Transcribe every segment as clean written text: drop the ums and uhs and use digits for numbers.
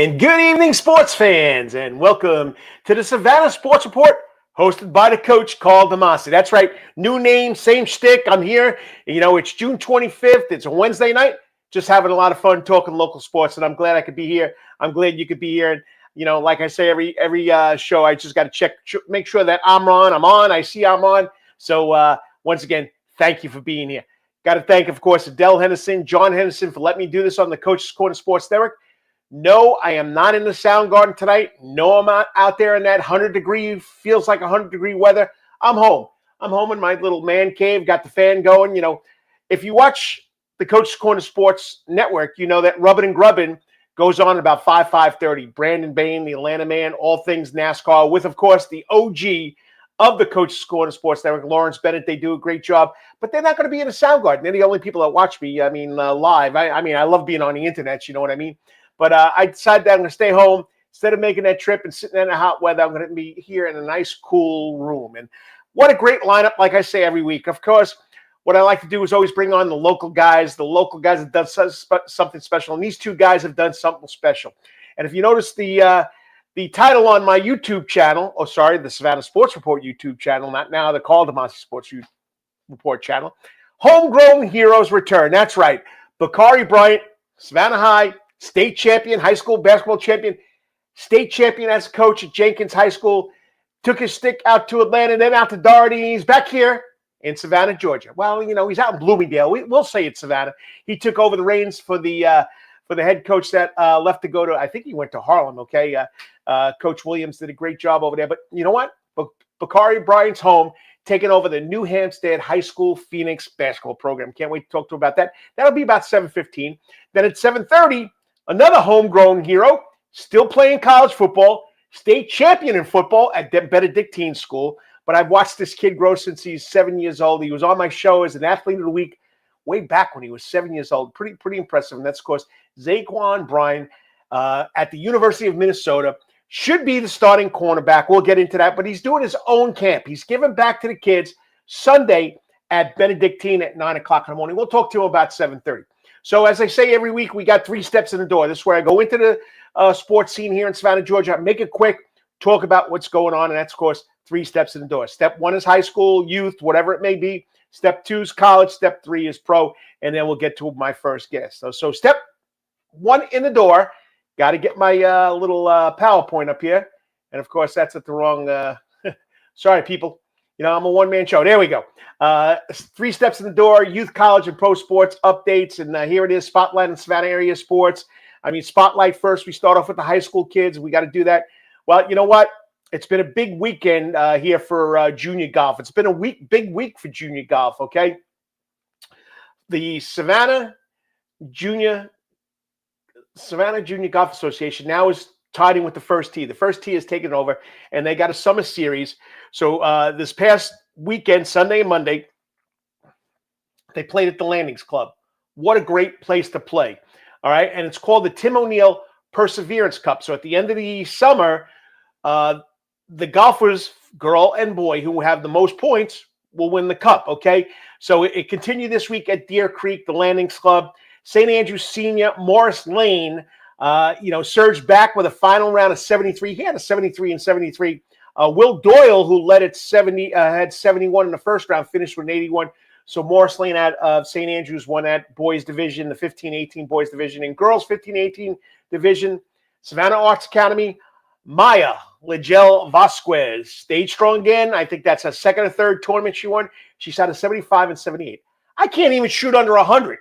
And good evening, sports fans, and welcome to the Savannah Sports Report, hosted by the coach, Karl DeMasi. That's right, new name, same shtick. I'm here. It's June 25th. It's a Wednesday night. Just having a lot of fun talking local sports, and I'm glad I could be here. I'm glad you could be here. And like I say every show, I just got to make sure that I'm on. I see I'm on. So once again, thank you for being here. Got to thank, of course, Adele Henderson, John Henderson for letting me do this on the Coach's Corner Sports Network. No, I am not in the Sound Garden tonight. No, I'm not out there in that 100-degree, feels like 100-degree weather. I'm home. I'm home in my little man cave, got the fan going. If you watch the Coach's Corner Sports Network, you know that Rubbin' and Grubbin' goes on at about 5:30. Brandon Bain, the Atlanta man, all things NASCAR, with, of course, the OG of the Coach's Corner Sports Network, Lawrence Bennett. They do a great job, but they're not going to be in the Sound Garden. They're the only people that watch me, live. I love being on the internet, you know what I mean? But I decided that I'm going to stay home. Instead of making that trip and sitting in the hot weather, I'm going to be here in a nice, cool room. And what a great lineup, like I say every week. Of course, what I like to do is always bring on the local guys. The local guys have done something special, and these two guys have done something special. And if you notice the title on my YouTube channel, the Savannah Sports Report YouTube channel, not now the Karl DeMasi Sports Report channel, Homegrown Heroes Return. That's right. Bakari Bryant, Savannah High, state champion, high school basketball champion, state champion as a coach at Jenkins High School, took his stick out to Atlanta, then out to Dougherty. He's back here in Savannah, Georgia. Well, he's out in Bloomingdale. We'll say it's Savannah. He took over the reins for the head coach that left to go to, I think he went to Harlem, okay? Coach Williams did a great job over there. But you know what? Bakari Bryant's home, taking over the new Hampstead High School Phoenix basketball program. Can't wait to talk to him about that. That'll be about 7:15. Then at 7:30, another homegrown hero, still playing college football, state champion in football at Benedictine school. But I've watched this kid grow since he's 7 years old. He was on my show as an athlete of the week way back when he was 7 years old. Pretty impressive. And that's, of course, Za'Quan Bryan at the University of Minnesota. Should be the starting cornerback. We'll get into that. But he's doing his own camp. He's giving back to the kids Sunday at Benedictine at 9 o'clock in the morning. We'll talk to him about 7:30. So as I say every week, we got 3 steps in the door. This is where I go into the sports scene here in Savannah, Georgia. Make it quick, talk about what's going on, and that's, of course, 3 steps in the door. Step 1 is high school, youth, whatever it may be. Step 2 is college. Step 3 is pro, and then we'll get to my first guest. So step 1 in the door, got to get my little PowerPoint up here. And, of course, that's at the wrong sorry, people. I'm a one-man show. There we go. 3 steps in the door, youth, college, and pro sports updates. And here it is, Spotlight in Savannah area sports. Spotlight first. We start off with the high school kids. We got to do that. Well, you know what? It's been a big weekend here for junior golf. It's been a big week for junior golf, okay? The Savannah Junior Golf Association now is tied in with the first tee. The first tee is taken over, and they got a summer series. So this past weekend, Sunday and Monday, they played at the Landings Club. What a great place to play. All right. And it's called the Tim O'Neill Perseverance Cup. So at the end of the summer, the golfers, girl and boy, who have the most points will win the cup. Okay. So it continued this week at Deer Creek, the Landings Club. St. Andrews Senior, Morris Lane, surged back with a final round of 73. He had a 73 and 73. Will Doyle, who led at 70, had 71 in the first round, finished with an 81. So Morris Lane out of St. Andrews won that boys division, the 15-18 boys division. And girls 15-18 division, Savannah Arts Academy, Maya Legel Vasquez stayed strong again. I think that's her second or third tournament she won. She shot a 75 and 78. I can't even shoot under 100.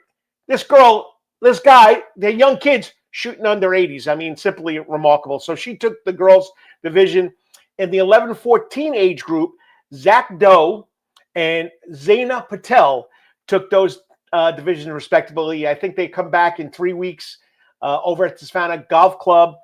This guy, they're young kids shooting under 80s. Simply remarkable. So she took the girls division. In the 11-14 age group, Zach Doe and Zaina Patel took those divisions respectively. I think they come back in 3 weeks over at the Savannah Golf Club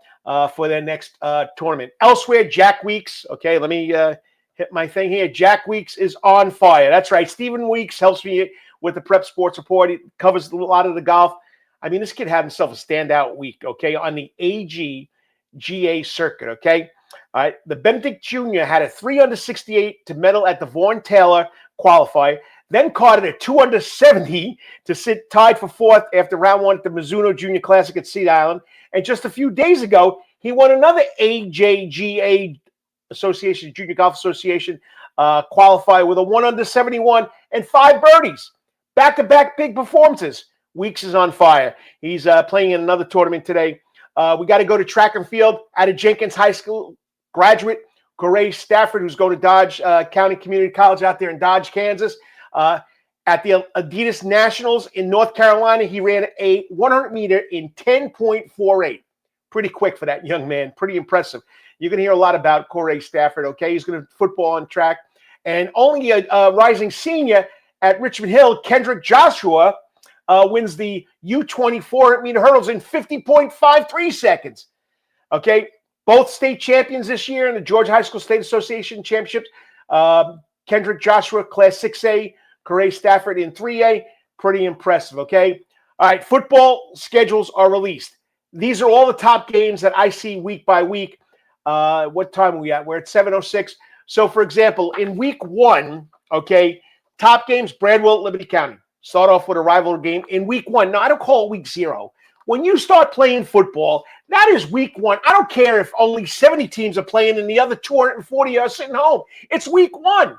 for their next tournament. Elsewhere, Jack Weeks. Okay, let me hit my thing here. Jack Weeks is on fire. That's right. Stephen Weeks helps me with the Prep Sports Report. He covers a lot of the golf. This kid had himself a standout week, okay, on the AGGA circuit, okay? All right, the Benedict Jr. had a 3 under 68 to medal at the Vaughan Taylor qualifier, then caught it a 2 under 70 to sit tied for 4th after round 1 at the Mizuno Junior Classic at Sea Island. And just a few days ago, he won another AJGA Association, Junior Golf Association qualifier with a 1 under 71 and 5 birdies. Back-to-back big performances. Weeks is on fire. He's playing in another tournament today. We got to go to track and field out of Jenkins High School graduate, Corey Stafford, who's going to Dodge County Community College out there in Dodge, Kansas. At the Adidas Nationals in North Carolina, he ran a 100-meter in 10.48. Pretty quick for that young man. Pretty impressive. You're going to hear a lot about Corey Stafford, okay? He's going to football on track. And only a rising senior at Richmond Hill, Kendrick Joshua, wins the U20 400-meter hurdles in 50.53 seconds. Okay? Both state champions this year in the Georgia High School State Association Championships. Kendrick Joshua, Class 6A. Corey Stafford in 3A. Pretty impressive, okay? All right, football schedules are released. These are all the top games that I see week by week. What time are we at? We're at 7:06. So, for example, in week 1, okay, top games, Bradwell, Liberty County. Start off with a rivalry game in week 1. No, I don't call it week 0. When you start playing football, that is week 1. I don't care if only 70 teams are playing and the other 240 are sitting home. It's week 1,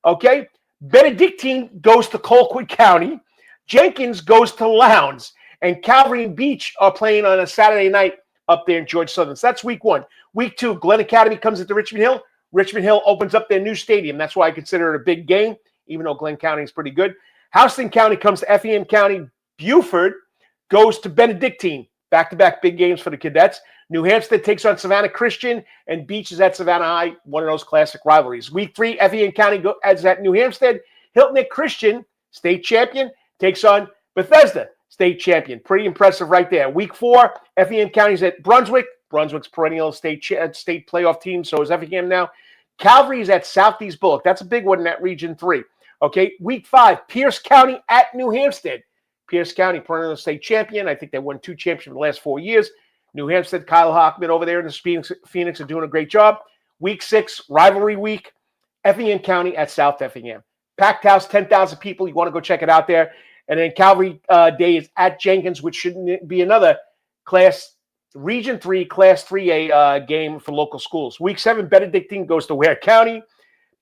okay? Benedictine goes to Colquitt County. Jenkins goes to Lowndes. And Calvary and Beach are playing on a Saturday night up there in Georgia Southern. So that's week 1. Week 2, Glen Academy comes into Richmond Hill. Richmond Hill opens up their new stadium. That's why I consider it a big game, even though Glen County is pretty good. Houston County comes to Effingham County. Buford goes to Benedictine. Back-to-back big games for the Cadets. New Hampstead takes on Savannah Christian, and Beach is at Savannah High, one of those classic rivalries. Week 3, Effingham County is at New Hampstead. Hilton Head Christian, state champion, takes on Bethesda, state champion. Pretty impressive right there. Week 4, Effingham County's at Brunswick. Brunswick's perennial state playoff team, so is Effingham now. Calvary is at Southeast Bullock. That's a big one in that Region 3. Okay, Week 5, Pierce County at New Hampstead. Pierce County, perennial state champion. I think they won 2 championships in the last 4 years. New Hampstead, Kyle Hockman over there in the Phoenix are doing a great job. Week 6, rivalry week, Effingham County at South Effingham. Packed house, 10,000 people. You want to go check it out there. And then Calvary Day is at Jenkins, which should be another Region 3, Class 3A game for local schools. Week 7, Benedictine goes to Ware County.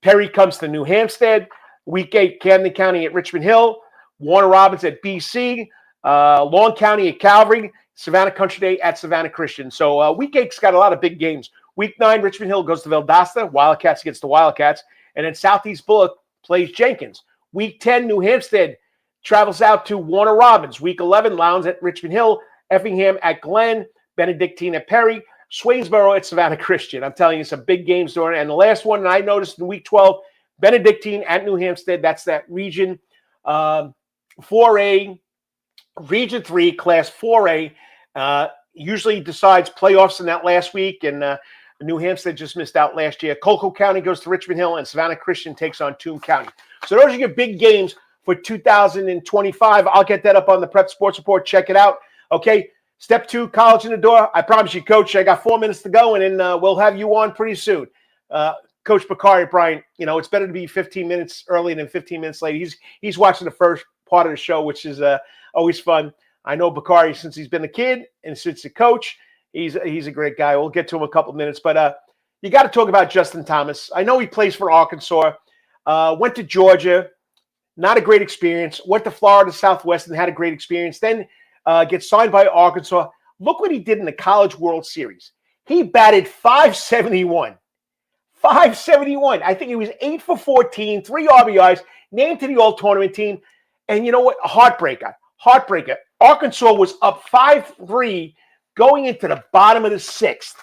Perry comes to New Hampstead. Week 8, Camden County at Richmond Hill. Warner Robins at BC. Long County at Calvary. Savannah Country Day at Savannah Christian. So Week 8's got a lot of big games. Week 9, Richmond Hill goes to Valdosta. Wildcats against the Wildcats. And then Southeast Bullock plays Jenkins. Week 10, New Hampstead travels out to Warner Robins. Week 11, Lowndes at Richmond Hill. Effingham at Glen. Benedictine at Perry. Swainsboro at Savannah Christian. I'm telling you, some big games during. And the last one, and I noticed in Week 12, Benedictine at New Hampstead. That's that Region 4A, Region 3, Class 4A. Usually decides playoffs in that last week, and New Hampstead just missed out last year. Colquitt County goes to Richmond Hill, and Savannah Christian takes on Toome County. So those are your big games for 2025. I'll get that up on the Prep Sports Report. Check it out. Okay, Step 2, college in the door. I promise you, Coach, I got 4 minutes to go, and then we'll have you on pretty soon. Coach Bakari Bryant, you know, it's better to be 15 minutes early than 15 minutes late. He's watching the first part of the show, which is always fun. I know Bakari since he's been a kid and since a coach. He's a great guy. We'll get to him in a couple of minutes. But you got to talk about Justin Thomas. I know he plays for Arkansas. Went to Georgia. Not a great experience. Went to Florida Southwestern. Had a great experience. Then gets signed by Arkansas. Look what he did in the College World Series. He batted .571. .571. I think he was 8 for 14, 3 RBIs, named to the All-Tournament team. And you know what? Heartbreaker. Arkansas was up 5-3 going into the bottom of the 6th.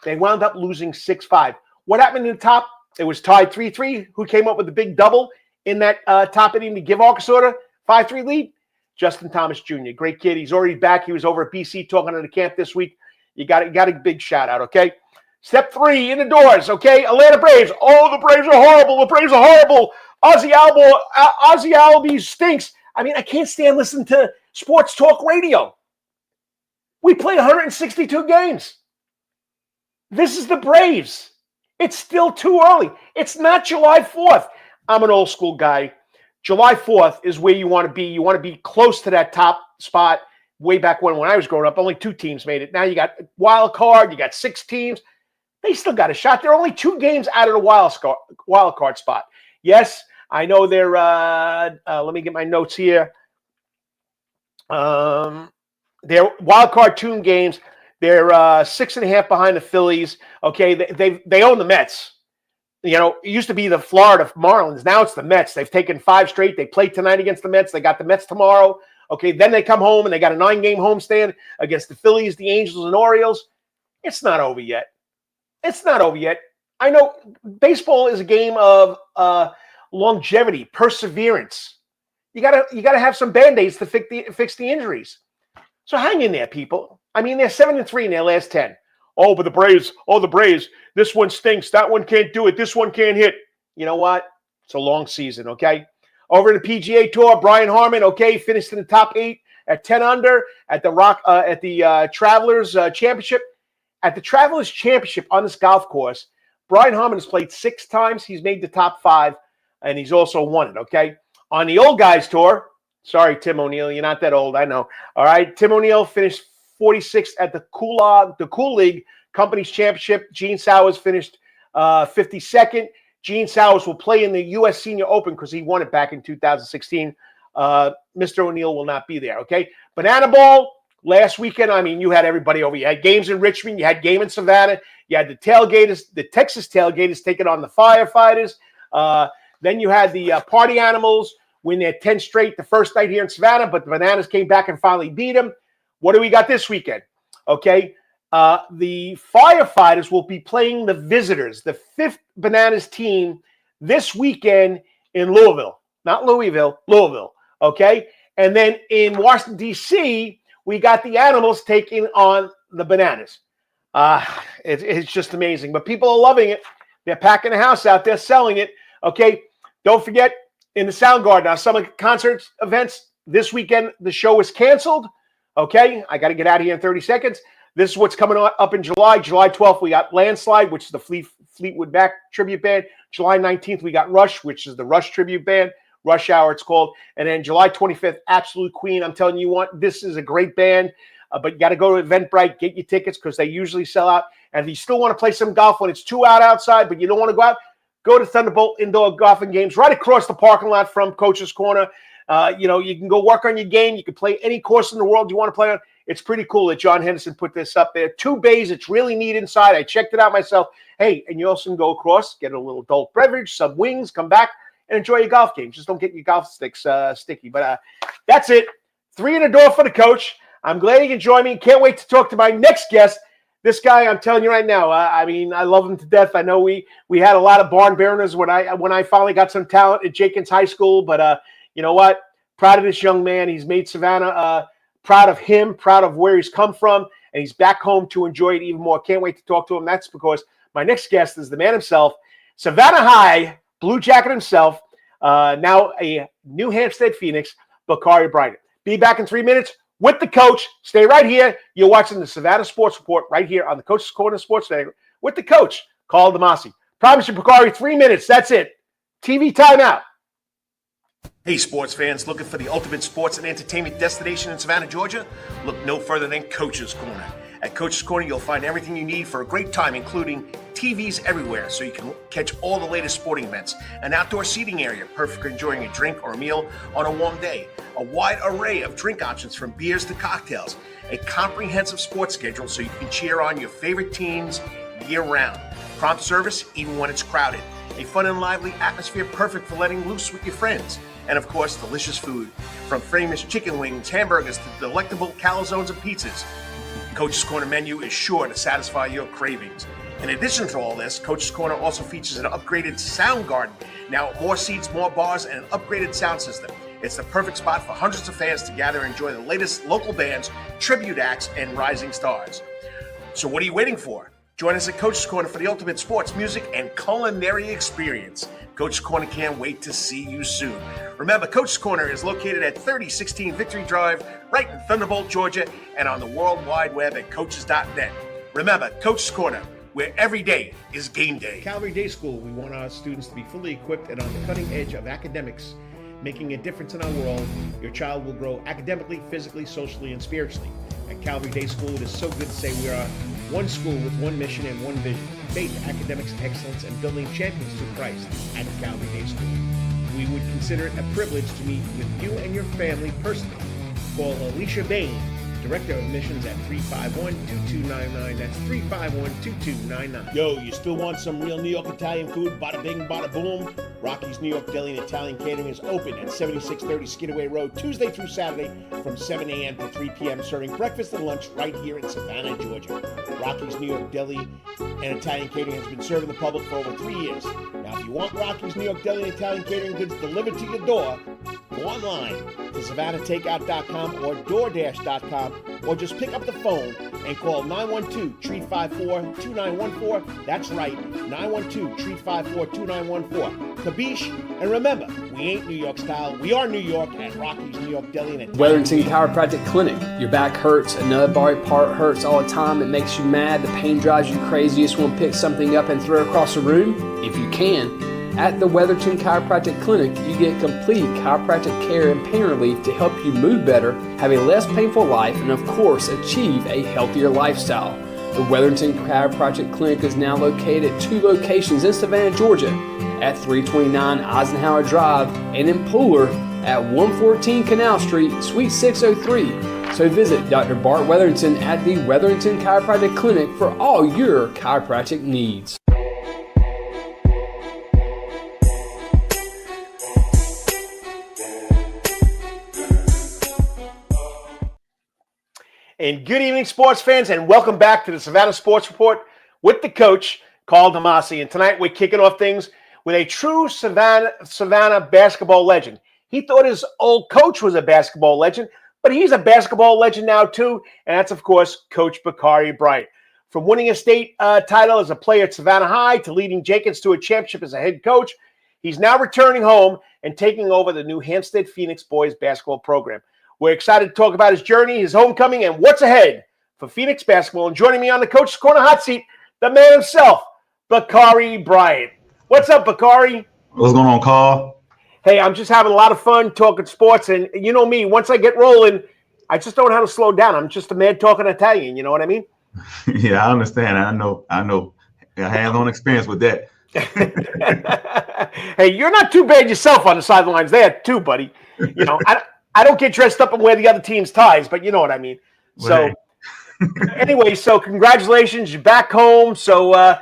They wound up losing 6-5. What happened in the top? It was tied 3-3. Who came up with the big double in that top inning to give Arkansas a 5-3 lead? Justin Thomas Jr., great kid. He's already back. He was over at BC talking to the camp this week. You got a big shout out, okay? Step 3, in the doors, okay? Atlanta Braves. Oh, the Braves are horrible. The Braves are horrible. Ozzie Albies stinks. I mean, I can't stand listening to sports talk radio. We played 162 games. This is the Braves. It's still too early. It's not July 4th. I'm an old school guy. July 4th is where you want to be. You want to be close to that top spot. way back when I was growing up, only 2 teams made it. Now you got wild card, you got 6 teams. They still got a shot. They're only 2 games out of the wild card spot. Yes, I know they're, let me get my notes here. They're wild card 2 games. They're 6.5 behind the Phillies. Okay, they own the Mets. You know, it used to be the Florida Marlins. Now it's the Mets. They've taken 5 straight. They play tonight against the Mets. They got the Mets tomorrow. Okay, then they come home and they got a 9-game homestand against the Phillies, the Angels, and Orioles. It's not over yet. It's not over yet. I know baseball is a game of longevity, perseverance. You gotta have some Band-Aids to fix the injuries. So hang in there, people. I mean, they're 7-3 in their last 10. Oh, but the Braves, this one stinks. That one can't do it. This one can't hit. You know what? It's a long season, okay? Over in the PGA Tour, Brian Harman, okay, finished in the top 8 at 10 under at the Travelers Championship. At the Travelers Championship on this golf course, Brian Harman has played 6 times. He's made the top 5, and he's also won it, okay? On the Old Guys Tour, sorry, Tim O'Neill, you're not that old, I know. All right, Tim O'Neill finished 46th at the Cool League Companies Championship. Gene Sowers finished 52nd. Gene Sowers will play in the U.S. Senior Open because he won it back in 2016. Mr. O'Neill will not be there, okay? Banana Ball, last weekend, I mean, you had everybody over. You had games in Richmond. You had game in Savannah. You had the Texas Tailgaters taking on the Firefighters. Then you had the Party Animals win their 10 straight the first night here in Savannah, but the Bananas came back and finally beat them. What do we got this weekend? Okay, the Firefighters will be playing the Visitors, the 5th Bananas team, this weekend in Louisville. Not Louisville, Louisville, okay? And then in Washington, D.C., we got the Animals taking on the Bananas. It's just amazing. But people are loving it. They're packing the house out there, selling it, okay? Don't forget, in the Soundgarden, now some of the concerts, events, this weekend, the show is canceled. Okay, I got to get out of here in 30 seconds. This is what's coming up in July. July 12th, we got Landslide, which is the Fleetwood Mac tribute band. July 19th, we got Rush, which is the Rush tribute band. Rush Hour, it's called. And then July 25th, Absolute Queen. I'm telling you what, this is a great band. But you got to go to Eventbrite, get your tickets because they usually sell out. And if you still want to play some golf when it's too outside, but you don't want to go out, go to Thunderbolt Indoor Golf and Games right across the parking lot from Coach's Corner. You can go work on your game. You can play any course in the world you want to play on. It's pretty cool that John Henderson put this up there. 2 bays. It's really neat inside. I checked it out myself. Hey, and you also can go across, get a little adult beverage, some wings, come back, and enjoy your golf game. Just don't get your golf sticks sticky. But that's it. 3 in the door for the coach. I'm glad you can join me. Can't wait to talk to my next guest. This guy, I'm telling you right now, I mean, I love him to death. I know we had a lot of barn burners when I finally got some talent at Jenkins High School. But you know what? Proud of this young man. He's made Savannah proud of him, proud of where he's come from, and he's back home to enjoy it even more. Can't wait to talk to him. That's because my next guest is the man himself, Savannah High, Blue Jacket himself, now a New Hampstead Phoenix, Bakari Bryant. Be back in 3 minutes with the coach. Stay right here. You're watching the Savannah Sports Report right here on the Coach's Corner Sports Network with the coach, Karl DeMasi. Promise you, Bakari, 3 minutes. That's it. TV timeout. Hey, sports fans, looking for the ultimate sports and entertainment destination in Savannah, Georgia? Look no further than Coach's Corner. At Coach's Corner, you'll find everything you need for a great time, including TVs everywhere so you can catch all the latest sporting events, an outdoor seating area, perfect for enjoying a drink or a meal on a warm day, a wide array of drink options from beers to cocktails, a comprehensive sports schedule so you can cheer on your favorite teams year-round, prompt service even when it's crowded, a fun and lively atmosphere perfect for letting loose with your friends, and of course, delicious food, from famous chicken wings, hamburgers, to delectable calzones and pizzas. Coach's Corner menu is sure to satisfy your cravings. In addition to all this, Coach's Corner also features an upgraded sound garden. Now, more seats, more bars, and an upgraded sound system. It's the perfect spot for hundreds of fans to gather and enjoy the latest local bands, tribute acts, and rising stars. So what are you waiting for? Join us at Coach's Corner for the ultimate sports, music, and culinary experience. Coach's Corner can't wait to see you soon. Remember, Coach's Corner is located at 3016 Victory Drive, right in Thunderbolt, Georgia, and on the World Wide Web at coaches.net. Remember, Coach's Corner, where every day is game day. Calvary Day School, we want our students to be fully equipped and on the cutting edge of academics. making a difference in our world, your child will grow academically, physically, socially, and spiritually. At Calvary Day School, it is so good to say we are one school with one mission and one vision: faith, academics, excellence, and building champions through Christ at Calvary Day School. We would consider it a privilege to meet with you and your family personally. Call Alicia Bain, Director of Admissions, at 351-2299. That's 351-2299. Yo, you still want some real New York Italian food? Bada bing, bada boom. Rocky's New York Deli and Italian Catering is open at 7630 Skidaway Road, Tuesday through Saturday from 7 a.m. to 3 p.m., serving breakfast and lunch right here in Savannah, Georgia. Rocky's New York Deli and Italian Catering has been serving the public for over 3 years. Now, if you want Rocky's New York Deli and Italian Catering goods delivered to your door, go online to SavannahTakeout.com or DoorDash.com, or just pick up the phone and call 912-354-2914. That's right, 912-354-2914. Kabish, and remember, we ain't New York style. We are New York at Rocky's New York Deli and Italian Wetherington Chiropractic Clinic. Your back hurts, another body part hurts all the time. It makes you mad. The pain drives you crazy. You just want to pick something up and throw it across the room, if you can. At the Wetherington Chiropractic Clinic, you get complete chiropractic care and pain relief to help you move better, have a less painful life, and of course, achieve a healthier lifestyle. The Wetherington Chiropractic Clinic is now located at 2 locations in Savannah, Georgia, at 329 Eisenhower Drive and in Pooler at 114 Canal Street, Suite 603. So visit Dr. Bart Wetherington at the Wetherington Chiropractic Clinic for all your chiropractic needs. And good evening, sports fans, and welcome back to the Savannah Sports Report with the coach, Karl DeMasi. And tonight we're kicking off things with a true Savannah basketball legend. He thought his old coach was a basketball legend, but he's a basketball legend now too, and that's, of course, Coach Bakari Bryant. From winning a state title as a player at Savannah High to leading Jenkins to a championship as a head coach, he's now returning home and taking over the new Hampstead Phoenix boys basketball program. We're excited to talk about his journey, his homecoming, and what's ahead for Phoenix basketball. And joining me on the Coach's Corner hot seat, the man himself, Bakari Bryant. What's up, Bakari? What's going on, Karl? Hey, I'm just having a lot of fun talking sports. And you know me, once I get rolling, I just don't know how to slow down. I'm just a man talking Italian. You know what I mean? Yeah, I understand. I know. I hands-on experience with that. Hey, you're not too bad yourself on the sidelines there, too, buddy. You know, I don't get dressed up and wear the other team's ties, but you know what I mean. So anyway, so congratulations. You're back home. So,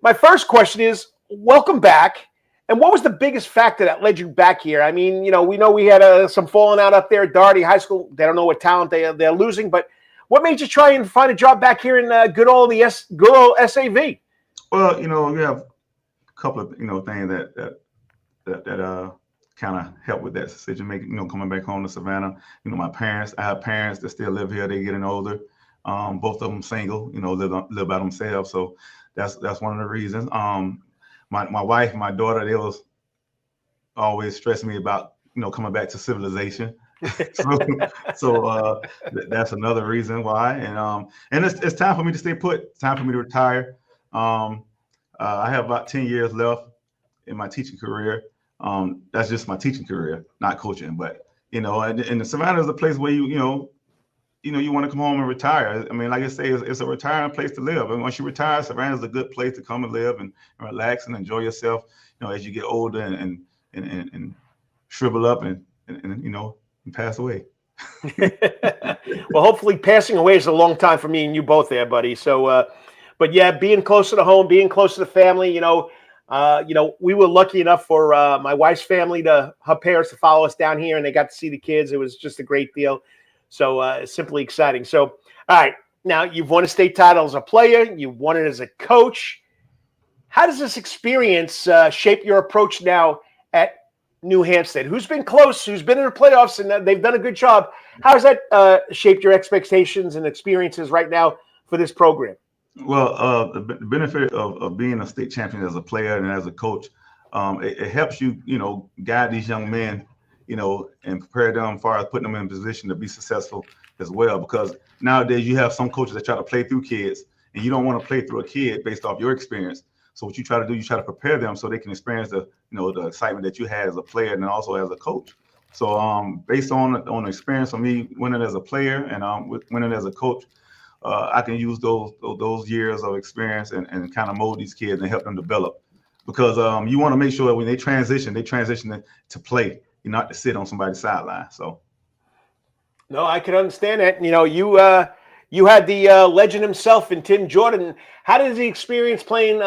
my first question is, welcome back. And what was the biggest factor that led you back here? I mean, we know we had some falling out up there at Dougherty High School. They don't know what talent they're losing, but what made you try and find a job back here in good old SAV? Well, you have a couple of, things that kind of help with that decision making, coming back home to Savannah. I have parents that still live here. They're getting older. Both of them single, live by themselves. So that's one of the reasons. My wife and my daughter, they was always stressing me about, coming back to civilization. so that's another reason why. And it's time for me to stay put. It's time for me to retire. I have about 10 years left in my teaching career. That's just my teaching career, not coaching. But and Savannah is a place where you want to come home and retire. I mean, like I say, it's a retiring place to live. And once you retire, Savannah is a good place to come and live and relax and enjoy yourself. As you get older and shrivel up and pass away. Well, hopefully, passing away is a long time for me and you both there, buddy. So, but yeah, being closer to home, being closer to family, we were lucky enough for my wife's family her parents to follow us down here, and they got to see the kids. It was just a great deal. So simply exciting. So, all right, now you've won a state title as a player. You've won it as a coach. How does this experience shape your approach now at New Hampstead? Who's been close, who's been in the playoffs, and they've done a good job. How has that shaped your expectations and experiences right now for this program? Well, the benefit of being a state champion as a player and as a coach, it helps you, guide these young men, and prepare them as far as putting them in a position to be successful as well. Because nowadays you have some coaches that try to play through kids, and you don't want to play through a kid based off your experience. So what you try to do, you try to prepare them so they can experience the the excitement that you had as a player and also as a coach. So based on the experience of me winning as a player and winning as a coach, I can use those years of experience and kind of mold these kids and help them develop. Because you want to make sure that when they transition to play, not to sit on somebody's sideline. So. No, I can understand that. You had the legend himself in Tim Jordan. How did the experience playing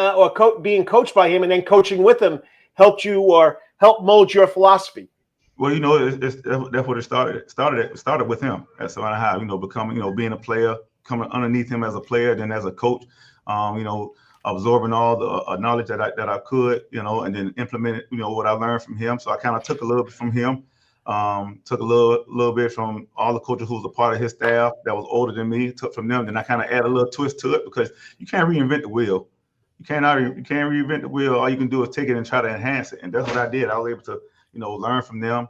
being coached by him and then coaching with him help you or help mold your philosophy? Well, that's what it started. It started with him at Savannah High. Becoming, being a player, coming underneath him as a player, then as a coach. Absorbing all the knowledge that I could, and then implemented, what I learned from him. So I kind of took a little bit from him. Took a little bit from all the coaches who was a part of his staff that was older than me. Took from them, then I kind of add a little twist to it because you can't reinvent the wheel. You can't reinvent the wheel. All you can do is take it and try to enhance it, and that's what I did. I was able to, learn from them,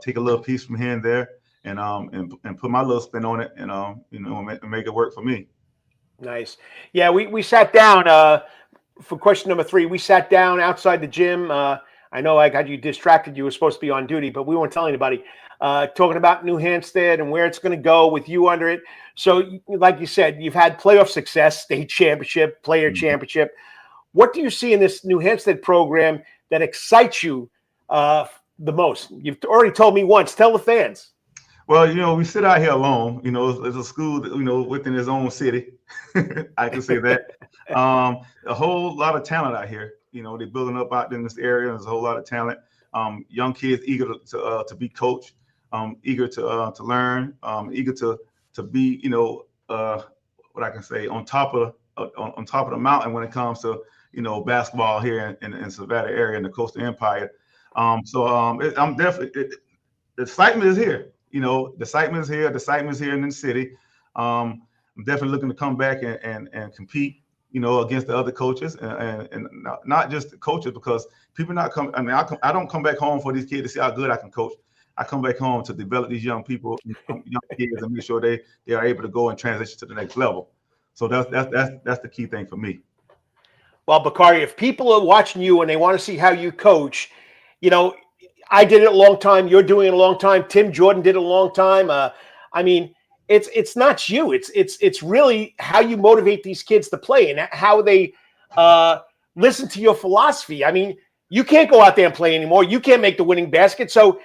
take a little piece from here and there, and put my little spin on it, and make it work for me. Nice. Yeah, we sat down for question number 3. We sat down outside the gym. I know I got you distracted. You were supposed to be on duty, but we weren't telling anybody. Talking about New Hampstead and where it's going to go with you under it. So, like you said, you've had playoff success, state championship, player championship. What do you see in this New Hampstead program that excites you the most? You've already told me once. Tell the fans. Well, we sit out here alone. It's a school that, within its own city. I can say that. A whole lot of talent out here. They're building up out in this area. There's a whole lot of talent. Young kids eager to be coached, eager to learn, eager to be, what I can say, on top of the mountain when it comes to, basketball here in Savannah area in the Coastal Empire. I'm definitely the excitement is here. The excitement is here. The excitement is here in the city. I'm definitely looking to come back and compete, against the other coaches and not just the coaches, because people not come. I mean, I don't come back home for these kids to see how good I can coach. I come back home to develop these young people, young kids, and make sure they are able to go and transition to the next level. So that's the key thing for me. Well, Bakari, if people are watching you and they want to see how you coach, I did it a long time. You're doing it a long time. Tim Jordan did it a long time. I mean, it's not you. It's really how you motivate these kids to play and how they listen to your philosophy. I mean, you can't go out there and play anymore. You can't make the winning basket. So,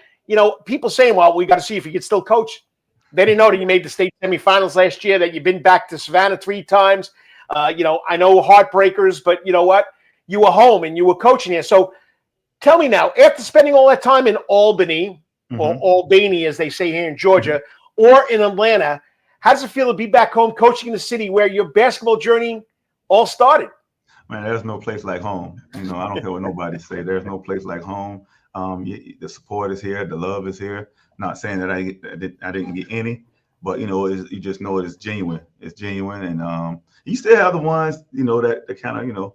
people saying, well, we got to see if you can still coach. They didn't know that you made the state semifinals last year, that you've been back to Savannah 3 times. I know heartbreakers, but you know what? You were home and you were coaching here. So tell me now, after spending all that time in Albany, or Albany, as they say here in Georgia, or in Atlanta, how does it feel to be back home coaching in the city where your basketball journey all started? Man, there's no place like home. I don't care what nobody say. There's no place like home. The support is here. The love is here. Not saying that I didn't get any, but you just know it is genuine. It's genuine, and you still have the ones that kind of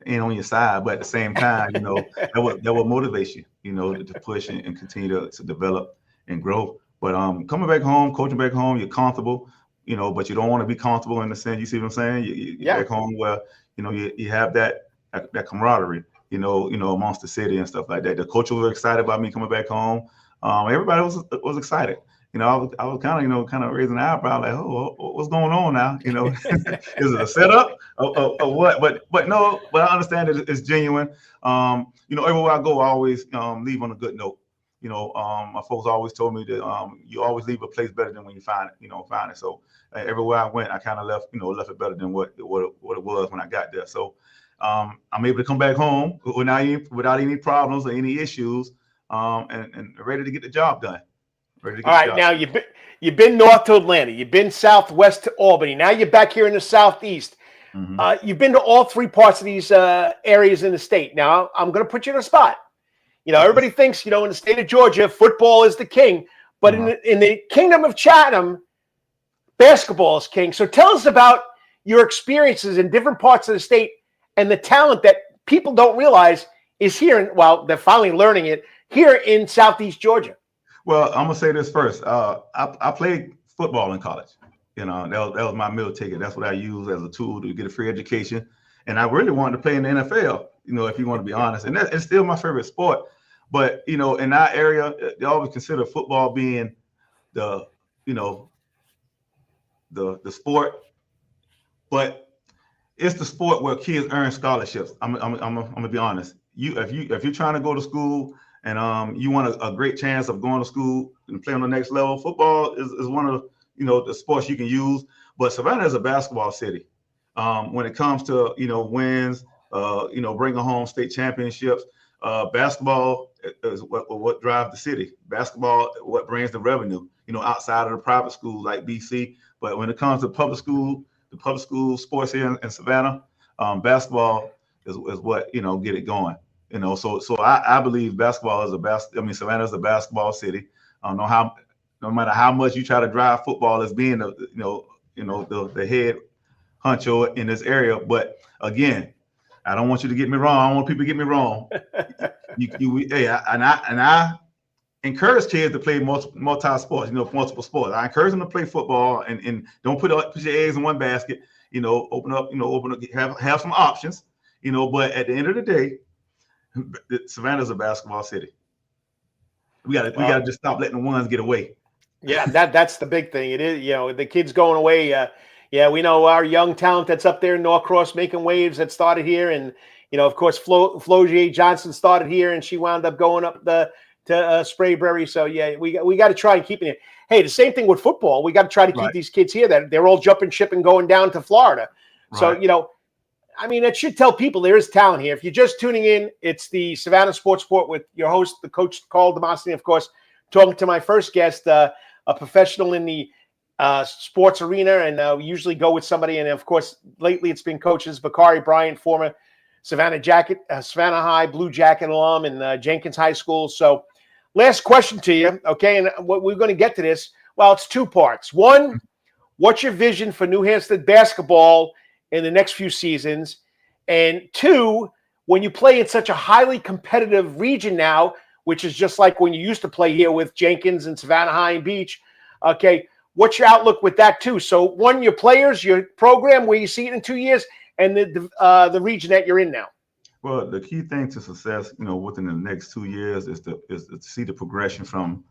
ain't on your side, but at the same time, that will motivate you, to push and continue to develop and grow. But coming back home, coaching back home, you're comfortable, but you don't want to be comfortable in the sense. You see what I'm saying? You're back home where you have that camaraderie, amongst the city and stuff like that. The coaches were excited about me coming back home. Everybody was excited. I was kind of raising an eyebrow like, oh, what's going on now? Is it a setup or what? But no, but I understand it's genuine. Everywhere I go, I always leave on a good note. My folks always told me that you always leave a place better than when you find it. So everywhere I went, I kind of left it better than what it was when I got there. So I'm able to come back home without any problems or any issues, and ready to get the job done. All right, now you've been north to Atlanta, you've been southwest to Albany. Now you're back here in the southeast. You've been to all 3 parts of these areas in the state. Now I'm going to put you in a spot. Everybody thinks in the state of Georgia, football is the king, but in the kingdom of Chatham, basketball is king. So tell us about your experiences in different parts of the state and the talent that people don't realize is here. They're finally learning it here in Southeast Georgia. Well, I'm gonna say this first. I played football in college. That was my meal ticket. That's what I used as a tool to get a free education. And I really wanted to play in the NFL, if you want to be honest. And it's still my favorite sport. But, in our area, they always consider football being the sport. But it's the sport where kids earn scholarships. I'm gonna be honest. If you're trying to go to school and you want a great chance of going to school and play on the next level, football is one of the sports you can use. But Savannah is a basketball city. When it comes to wins, bringing home state championships, basketball is what drives the city. Basketball what brings the revenue. Outside of the private schools like BC. But when it comes to public school, the public school sports here in Savannah, basketball is what get it going. So I believe basketball is Savannah is a basketball city. I don't know no matter how much you try to drive football as being the head honcho in this area, but again, I don't want you to get me wrong. I don't want people to get me wrong. I encourage kids to play multi sports, multiple sports. I encourage them to play football and don't put your eggs in one basket. Open up, have some options. But at the end of the day, Savannah's a basketball city. We gotta just stop letting the ones get away. Yeah, that's the big thing. It is, the kids going away. We know our young talent that's up there in Norcross making waves that started here, and of course, Flogier Johnson started here, and she wound up going up to Sprayberry. So yeah, we got to try and keep it. Hey, the same thing with football. We got to try to keep these kids here. That they're all jumping ship and going down to Florida. Right. So it should tell people there is talent here. If you're just tuning in, it's the Savannah Sports Report with your host, the coach Karl DeMasi, of course, talking to my first guest, a professional in the sports arena, and we usually go with somebody. And of course, lately it's been coaches Bakari Bryant, former Savannah High Blue Jacket alum, and Jenkins High School. So, last question to you, okay? And we're going to get to this. Well, it's two parts. One, what's your vision for New Hampstead basketball in the next few seasons? And two, when you play in such a highly competitive region now, which is just like when you used to play here with Jenkins and Savannah High and Beach, okay, what's your outlook with that too? So one, your players, your program, where you see it in 2 years, and the region that you're in now. Well, the key thing to success, within the next 2 years is to see the progression from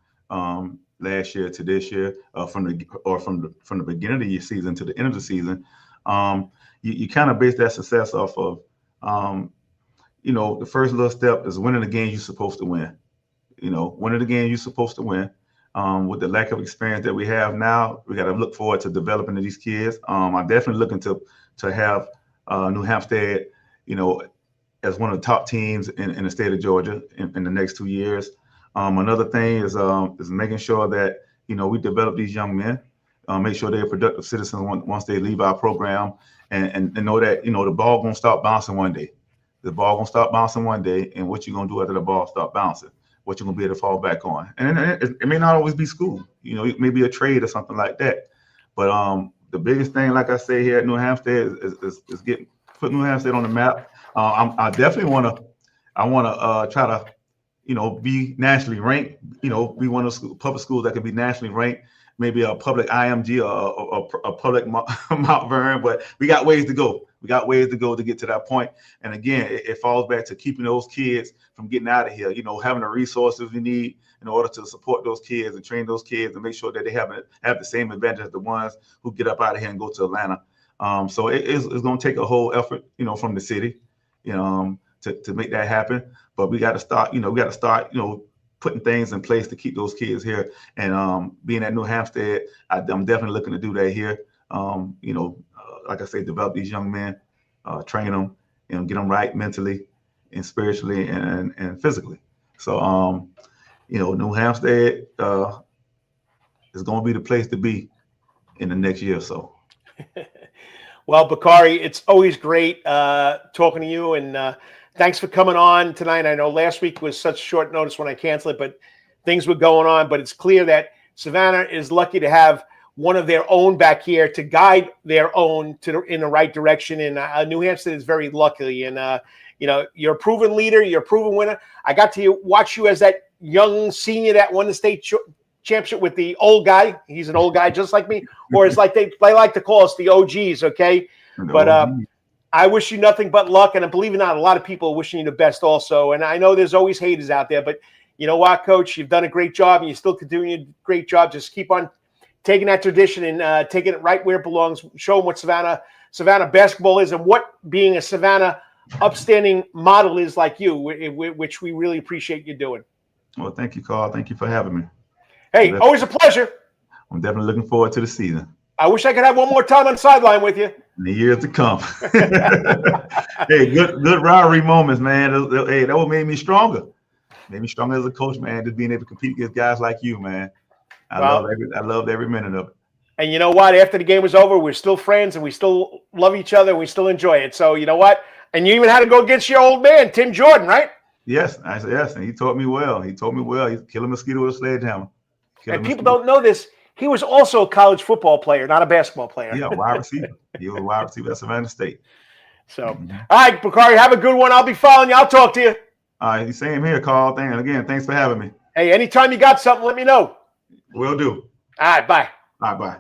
last year to this year, from the beginning of the season to the end of the season. You kind of base that success off of, the first little step is winning the game you're supposed to win. Winning the game you're supposed to win. With the lack of experience that we have now, we got to look forward to developing these kids. I'm definitely looking to have New Hampstead, as one of the top teams in the state of Georgia in the next 2 years. Another thing is making sure that we develop these young men, make sure they're productive citizens once they leave our program, and know that the ball gonna stop bouncing one day. The ball gonna stop bouncing one day, and what you gonna do after the ball stop bouncing? What you're gonna be able to fall back on? And it may not always be school. It may be a trade or something like that. But the biggest thing, like I say here at New Hampstead, is put New Hampstead on the map. I definitely want to try to, be nationally ranked. Be one of those public schools that can be nationally ranked. Maybe a public IMG or a public Mount Vernon. But we got ways to go. We got ways to go to get to that point. And again, it falls back to keeping those kids from getting out of here. Having the resources we need in order to support those kids and train those kids and make sure that they have the same advantage as the ones who get up out of here and go to Atlanta. So it's going to take a whole effort, from the city, to make that happen. But we got to start, putting things in place to keep those kids here. And being at New Hampstead, I'm definitely looking to do that here. Like I say, develop these young men, train them, get them right mentally and spiritually and physically. So, New Hampstead is going to be the place to be in the next year or so. Well, Bakari, it's always great talking to you, and thanks for coming on tonight. I know last week was such short notice when I canceled it, but things were going on. But it's clear that Savannah is lucky to have one of their own back here to guide their own in the right direction. And New Hampstead is very lucky. And, you're a proven leader. You're a proven winner. I got to watch you as that young senior that won the state championship with the old guy. He's an old guy just like me, or it's like they like to call us the OGs. Okay. But I wish you nothing but luck, and believe it or not, a lot of people are wishing you the best also. And I know there's always haters out there, but you know what, Coach? You've done a great job, and you're still continuing a great job. Just keep on taking that tradition and taking it right where it belongs. Show them what Savannah basketball is and what being a Savannah upstanding model is like you, which we really appreciate you doing. Well, thank you, Karl. Thank you for having me. Hey, always a pleasure. I'm definitely looking forward to the season. I wish I could have one more time on the sideline with you. In the years to come. Hey, good rivalry moments, man. Hey, that what made me stronger. Made me stronger as a coach, man. Just being able to compete against guys like you, man. I loved every minute of it. And you know what? After the game was over, we're still friends and we still love each other and we still enjoy it. So you know what? And you even had to go against your old man, Tim Jordan, right? Yes, yes. And he taught me well. He's killing a mosquito with a sledgehammer. And people don't know this. He was also a college football player, not a basketball player. Yeah, wide receiver. He was a wide receiver at Savannah State. So, all right, Bakari, have a good one. I'll be following you. I'll talk to you. All right, same here, Karl. Again, thanks for having me. Hey, anytime you got something, let me know. Will do. All right, bye. All right, bye.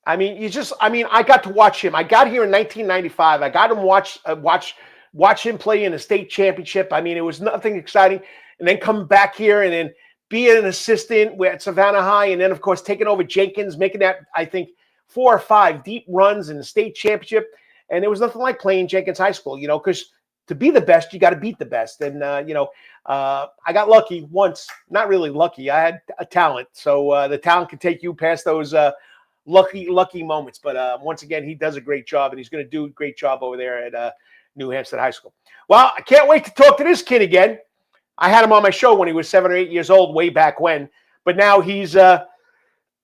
I mean, I got to watch him. I got here in 1995. I got him watch him play in a state championship. I mean, it was nothing exciting. And then come back here and then be an assistant at Savannah High. And then, of course, taking over Jenkins, making that, I think, 4 or 5 deep runs in the state championship. And there was nothing like playing Jenkins High School, you know, because to be the best, you got to beat the best. And, I got lucky once. Not really lucky. I had a talent. So the talent can take you past those lucky moments. But once again, he does a great job, and he's going to do a great job over there at New Hampstead High School. Well, I can't wait to talk to this kid again. I had him on my show when he was 7 or 8 years old, way back when. But now he's, up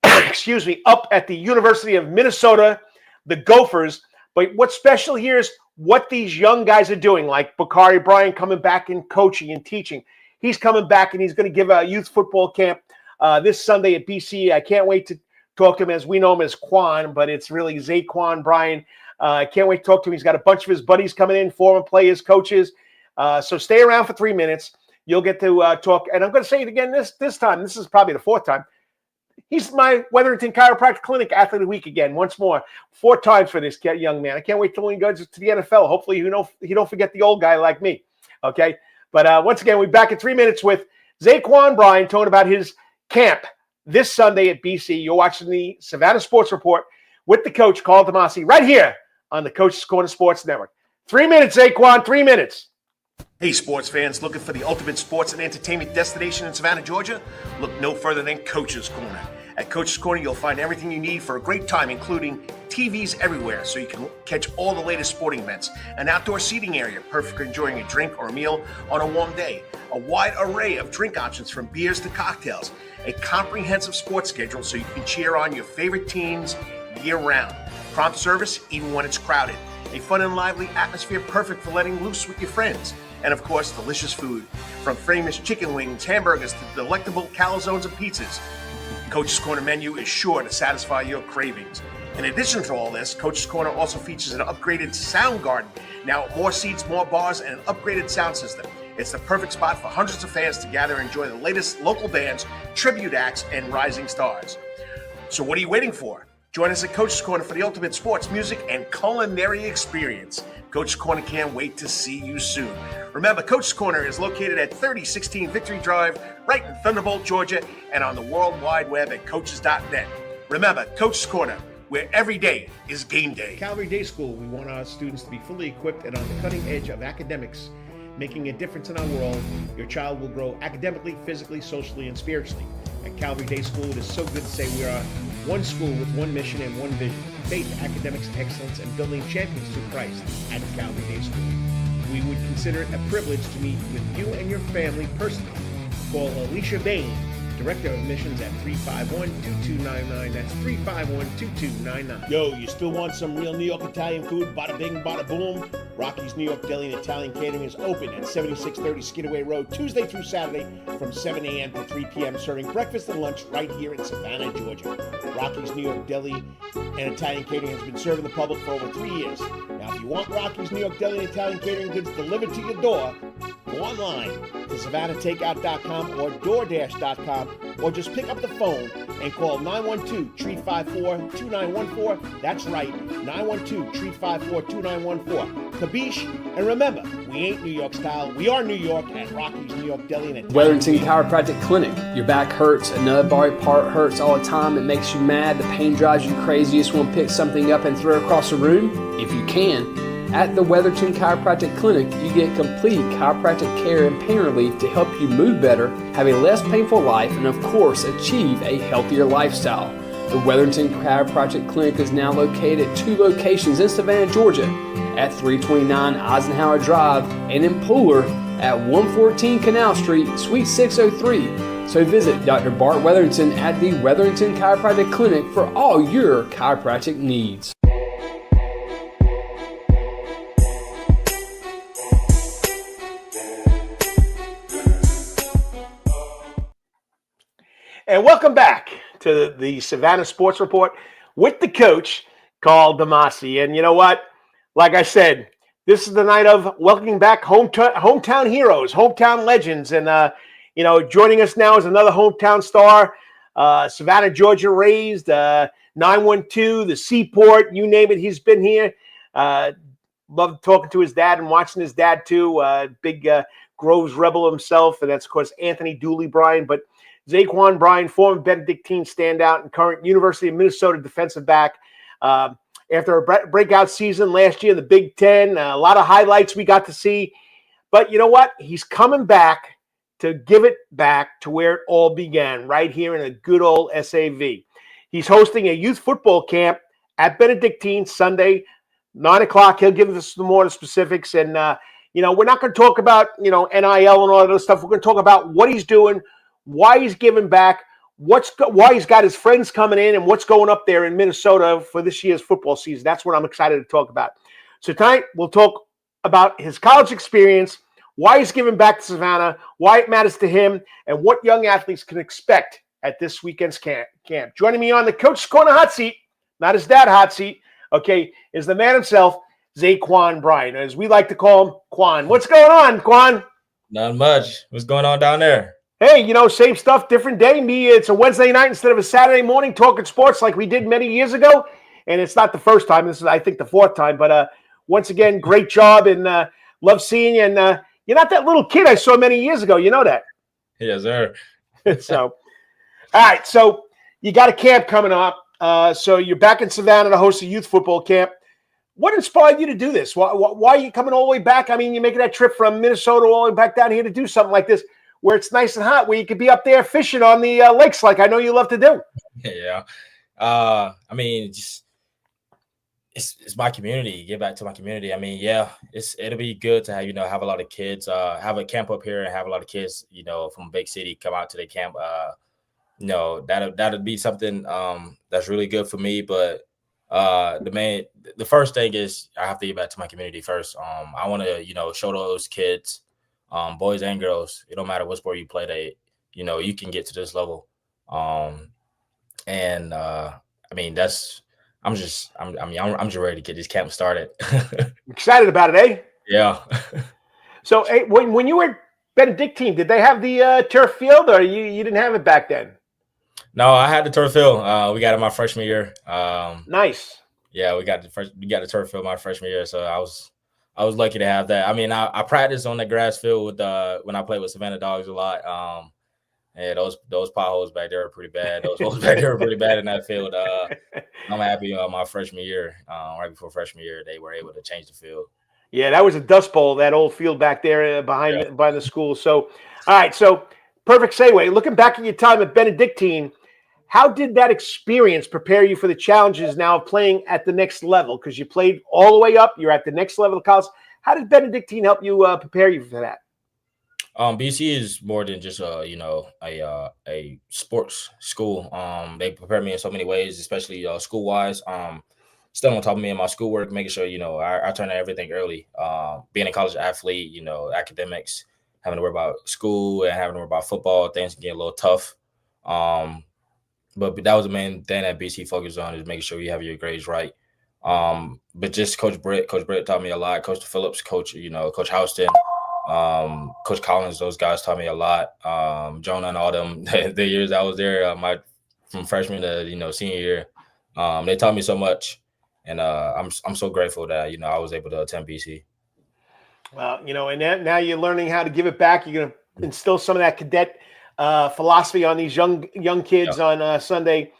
at the University of Minnesota, the Gophers. But what's special here is what these young guys are doing, like Bakari Bryant coming back and coaching and teaching. He's coming back, and he's going to give a youth football camp this Sunday at BC. I can't wait to talk to him, as we know him as Quan, but it's really Za'Quan Bryan. I can't wait to talk to him. He's got a bunch of his buddies coming in, former players, coaches. So stay around for 3 minutes. You'll get to talk. And I'm going to say it again this time. This is probably the 4th time. He's my Wetherington Chiropractic Clinic Athlete of the Week again, once more. 4 times for this young man. I can't wait till he goes to the NFL. Hopefully, he don't forget the old guy like me. Okay? But once again, we're back in 3 minutes with Za'Quan Bryan talking about his camp this Sunday at BC. You're watching the Savannah Sports Report with the coach, Karl DeMasi, right here on the Coach's Corner Sports Network. 3 minutes, Za'Quan, 3 minutes. Hey, sports fans, looking for the ultimate sports and entertainment destination in Savannah, Georgia? Look no further than Coach's Corner. At Coach's Corner, you'll find everything you need for a great time, including TVs everywhere, so you can catch all the latest sporting events, an outdoor seating area, perfect for enjoying a drink or a meal on a warm day, a wide array of drink options from beers to cocktails, a comprehensive sports schedule so you can cheer on your favorite teams year-round, prompt service even when it's crowded, a fun and lively atmosphere perfect for letting loose with your friends, and of course, delicious food, from famous chicken wings, hamburgers, to delectable calzones and pizzas. Coach's Corner menu is sure to satisfy your cravings. In addition to all this, Coach's Corner also features an upgraded sound garden. Now, more seats, more bars, and an upgraded sound system. It's the perfect spot for hundreds of fans to gather and enjoy the latest local bands, tribute acts, and rising stars. So what are you waiting for? Join us at Coach's Corner for the ultimate sports, music, and culinary experience. Coach's Corner can't wait to see you soon. Remember, Coach's Corner is located at 3016 Victory Drive, right in Thunderbolt, Georgia, and on the World Wide Web at coaches.net. Remember, Coach's Corner, where every day is game day. Calvary Day School, we want our students to be fully equipped and on the cutting edge of academics, making a difference in our world. Your child will grow academically, physically, socially, and spiritually. At Calvary Day School, it is so good to say we are one school with one mission and one vision: faith, academics, excellence, and building champions to Christ at Calvary Day School. We would consider it a privilege to meet with you and your family personally. Call Alicia Bain, Director of Admissions, at 351-2299. That's 351-2299. Yo, you still want some real New York Italian food? Bada bing, bada boom. Rocky's New York Deli and Italian Catering is open at 7630 Skidaway Road, Tuesday through Saturday from 7 a.m. to 3 p.m., serving breakfast and lunch right here in Savannah, Georgia. Rocky's New York Deli and Italian Catering has been serving the public for over 3 years. Now, if you want Rocky's New York Deli and Italian Catering goods delivered to your door, go online to SavannahTakeout.com or DoorDash.com, or just pick up the phone and call 912-354-2914. That's right, 912-354-2914. Kabish, and remember, we ain't New York style. We are New York at Rocky's New York Deli. And Wetherington Chiropractic Clinic. Your back hurts, another body part hurts all the time. It makes you mad. The pain drives you crazy. You just want to pick something up and throw it across the room. If you can, at the Wetherington Chiropractic Clinic, you get complete chiropractic care and pain relief to help you move better, have a less painful life, and of course, achieve a healthier lifestyle. The Wetherington Chiropractic Clinic is now located at 2 locations in Savannah, Georgia, at 329 Eisenhower Drive and in Pooler at 114 Canal Street, Suite 603. So visit Dr. Bart Wetherington at the Wetherington Chiropractic Clinic for all your chiropractic needs. And welcome back to the Savannah Sports Report with the coach, Karl DeMasi. And you know what? Like I said, this is the night of welcoming back hometown heroes, hometown legends. And, joining us now is another hometown star, Savannah, Georgia raised, 912, the Seaport, you name it, he's been here. Loved talking to his dad and watching his dad too. Big Groves rebel himself. And that's, of course, Anthony Dooley Bryan. But Za'Quan Bryan, former Benedictine standout and current University of Minnesota defensive back. After a breakout season last year in the Big Ten, a lot of highlights we got to see. But you know what? He's coming back to give it back to where it all began, right here in a good old SAV. He's hosting a youth football camp at Benedictine Sunday, 9 o'clock. He'll give us some more specifics. And, we're not going to talk about, NIL and all of those stuff. We're going to talk about what he's doing, why he's giving back, why he's got his friends coming in, and what's going up there in Minnesota for this year's football season. That's what I'm excited to talk about. So tonight we'll talk about his college experience, why he's giving back to Savannah, why it matters to him, and what young athletes can expect at this weekend's camp. Joining me on the Coach's Corner hot seat, not his dad hot seat, okay, is the man himself, Za'Quan Bryan, as we like to call him, Quan. What's going on, Quan? Not much. What's going on down there? Hey, same stuff, different day. It's a Wednesday night instead of a Saturday morning talking sports like we did many years ago. And it's not the first time. This is, I think, the 4th time. But once again, great job and love seeing you. And you're not that little kid I saw many years ago. You know that. Yes, sir. So, all right. So you got a camp coming up. So you're back in Savannah to host a youth football camp. What inspired you to do this? Why are you coming all the way back? I mean, you're making that trip from Minnesota all the way back down here to do something like this, where it's nice and hot, where you could be up there fishing on the lakes like I know you love to do. Yeah. It's my community. Give back to my community. I mean, yeah, it'll be good to have a lot of kids, have a camp up here and have a lot of kids, from a big city come out to the camp. That'll be something that's really good for me. But the first thing is I have to give back to my community first. I want to, show those kids, boys and girls, it don't matter what sport you play, you can get to this level. I'm just ready to get this camp started. Excited about it, eh? Yeah. So, hey, when you were at Benedictine, did they have the turf field, or you didn't have it back then? No, I had the turf field. We got it my freshman year. Nice. Yeah, we got the turf field my freshman year, so I was lucky to have that. I mean, I practiced on the grass field with when I played with Savannah Dogs a lot. And those potholes back there are pretty bad. Those holes back there are pretty bad in that field. I'm happy my freshman year, right before freshman year, they were able to change the field. Yeah, that was a dust bowl, that old field back there behind the school. So, all right, so perfect segue. Looking back at your time at Benedictine, how did that experience prepare you for the challenges now of playing at the next level? Because you played all the way up, you're at the next level of college. How did Benedictine help you prepare you for that? BC is more than just a sports school. They prepare me in so many ways, especially school wise. Still on top of me in my schoolwork, making sure I turn everything early. Being a college athlete, academics, having to worry about school and having to worry about football, things can get a little tough. But that was the main thing that BC focused on, is making sure you have your grades right. But just Coach Britt taught me a lot. Coach Phillips, Coach Houston. Coach Collins, those guys taught me a lot. Jonah and all them, the years I was there, from freshman to senior year, they taught me so much, and I'm so grateful that I was able to attend BC. Well, and now you're learning how to give it back. You're going to instill some of that cadet philosophy on these young kids on Sunday.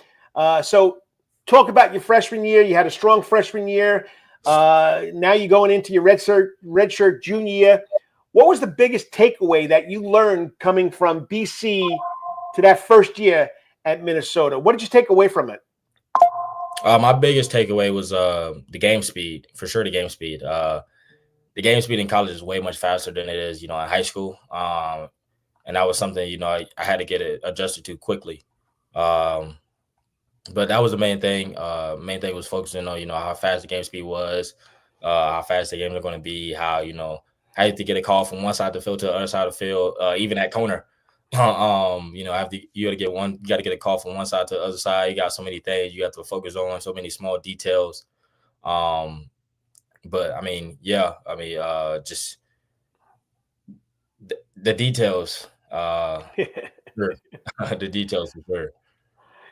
So talk about your freshman year. You had a strong freshman year. Now you're going into your redshirt junior year. What was the biggest takeaway that you learned coming from BC to that first year at Minnesota? What did you take away from it? My biggest takeaway was the game speed, for sure. The game speed. The game speed in college is way much faster than it is, in high school. And that was something, I had to get it adjusted to quickly. But that was the main thing. Main thing was focusing on, how fast the game speed was, how fast the games are going to be, how you have to get a call from one side of the field to the other side of the field, even at corner. You got to get a call from one side to the other side. You got so many things you have to focus on, so many small details. But just the details. Sure. The details for sure.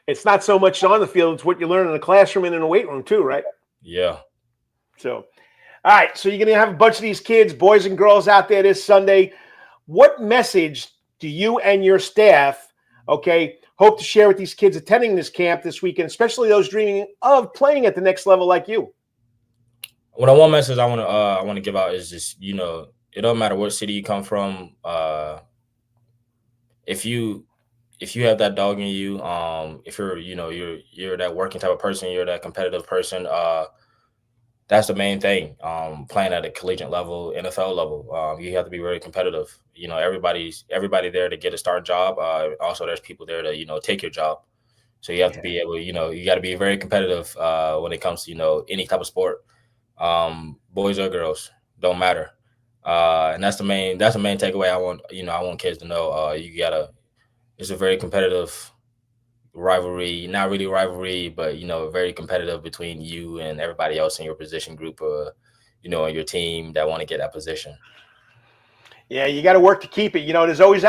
It's not so much on the field; it's what you learn in the classroom and in the weight room too, right? Yeah. So, all right. So you're going to have a bunch of these kids, boys and girls, out there this Sunday. What message do you and your staff, hope to share with these kids attending this camp this weekend, especially those dreaming of playing at the next level like you? Well, the one message I want to give out is just, it don't matter what city you come from. If you have that dog in you, if you're that working type of person, you're that competitive person, that's the main thing. Playing at a collegiate level, NFL level, you have to be very competitive. Everybody there to get a starting job. Also, there's people there to take your job. So you have to be able, you got to be very competitive when it comes to any type of sport. Boys or girls, don't matter. And that's the main takeaway I want kids to know. It's a very competitive rivalry, not really rivalry, but very competitive between you and everybody else in your position group, or your team that want to get that position. Yeah, you got to work to keep it. There's always